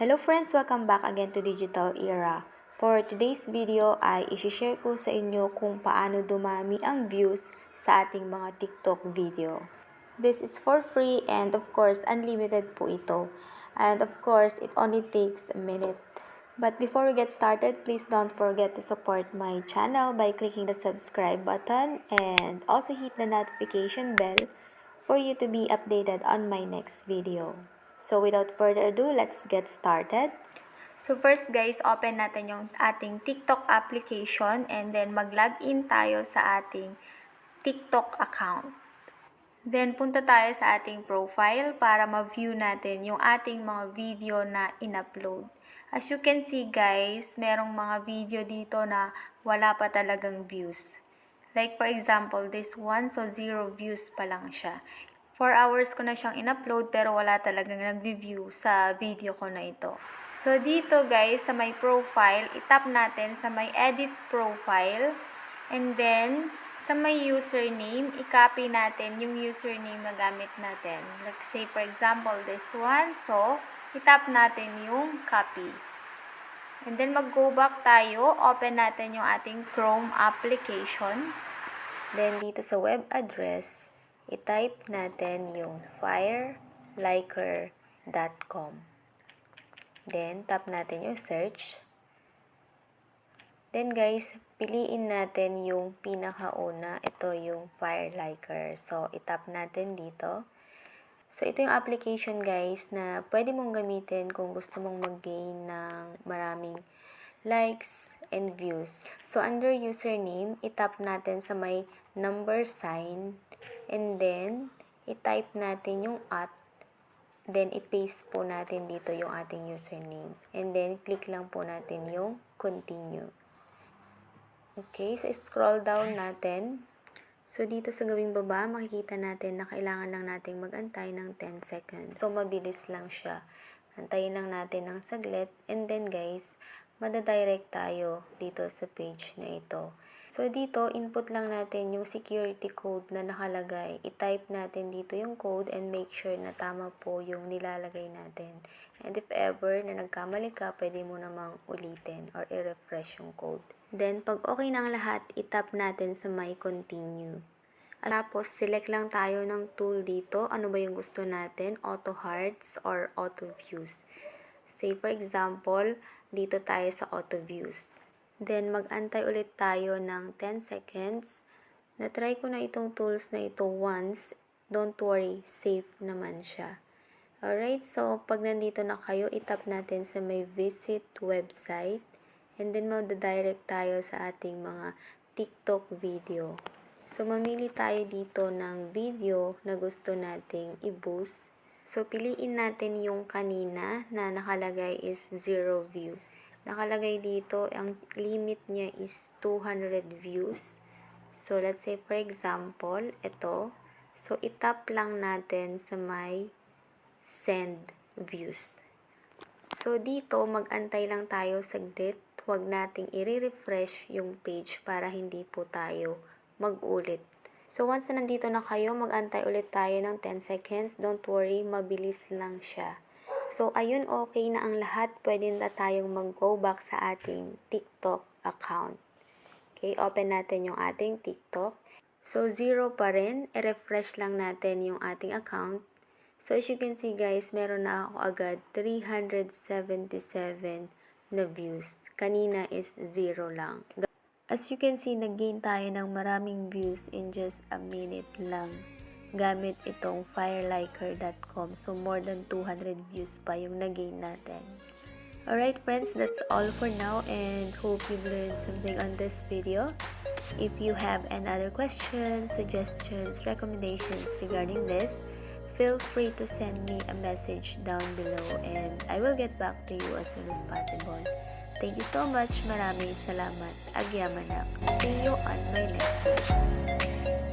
Hello friends! Welcome back again to Digital Era. For today's video ay isi-share ko sa inyo kung paano dumami ang views sa ating mga TikTok video. This is for free and of course unlimited po ito. And of course it only takes a minute. But before we get started, please don't forget to support my channel by clicking the subscribe button and also hit the notification bell for you to be updated on my next video. So without further ado, let's get started. So first guys, open natin yung ating TikTok application and then mag-login tayo sa ating TikTok account. Then punta tayo sa ating profile para ma-view natin yung ating mga video na in-upload. As you can see guys, merong mga video dito na wala pa talagang views. Like for example, this one, so 0 views pa lang siya. 4 hours ko na siyang in-upload pero wala talagang nag-view sa video ko na ito. So dito guys, sa my profile, itap natin sa my edit profile. And then, sa my username, i-copy natin yung username na gamit natin. Like say for example, this one. So, itap natin yung copy. And then mag-go back tayo. Open natin yung ating Chrome application. Then dito sa web address, i-type natin yung fireliker.com. Then, tap natin yung search. Then guys, piliin natin yung pinakauna. Ito yung Fireliker. So, itap natin dito. So, ito yung application guys na pwede mong gamitin kung gusto mong mag-gain ng maraming likes and views. So, under username, itap natin sa may number sign. And then, i-type natin yung @ then i-paste po natin dito yung ating username. And then, click lang po natin yung continue. Okay, so scroll down natin. So, dito sa gawing baba, makikita natin na kailangan lang nating mag-antay ng 10 seconds. So, mabilis lang siya. Antayin lang natin ng saglit. And then guys, madadirect tayo dito sa page na ito. So, dito, input lang natin yung security code na nakalagay. I-type natin dito yung code and make sure na tama po yung nilalagay natin. And if ever na nagkamali ka, pwede mo namang ulitin or i-refresh yung code. Then, pag okay na ang lahat, itap natin sa my continue. At tapos, select lang tayo ng tool dito. Ano ba yung gusto natin? Auto hearts or auto views. Say for example, dito tayo sa auto views. Then, mag-antay ulit tayo ng 10 seconds. Na-try ko na itong tools na ito once. Don't worry, safe naman siya. Alright, so pag nandito na kayo, itap natin sa may visit website. And then, madadirect tayo sa ating mga TikTok video. So, mamili tayo dito ng video na gusto nating i-boost. So, piliin natin yung kanina na nakalagay is 0 view. Nakalagay dito, ang limit niya is 200 views. So, let's say for example, ito. So, itap lang natin sa may send views. So, dito, mag-antay lang tayo saglit. Huwag nating i-refresh yung page para hindi po tayo mag-ulit. So, once na nandito na kayo, mag-antay ulit tayo ng 10 seconds. Don't worry, mabilis lang siya. So, ayun, okay na ang lahat. Pwede na tayong mag-go back sa ating TikTok account. Okay, open natin yung ating TikTok. So, 0 pa rin. I-refresh lang natin yung ating account. So, as you can see guys, meron na ako agad 377 na views. Kanina is 0 lang. As you can see, nag-gain tayo ng maraming views in just a minute lang gamit itong fireliker.com. So, more than 200 views pa yung nag-gain natin. Alright friends, that's all for now and hope you've learned something on this video. If you have any other questions, suggestions, recommendations regarding this, feel free to send me a message down below and I will get back to you as soon as possible. Thank you so much. Maraming salamat. Agyamanak. See you on my next video.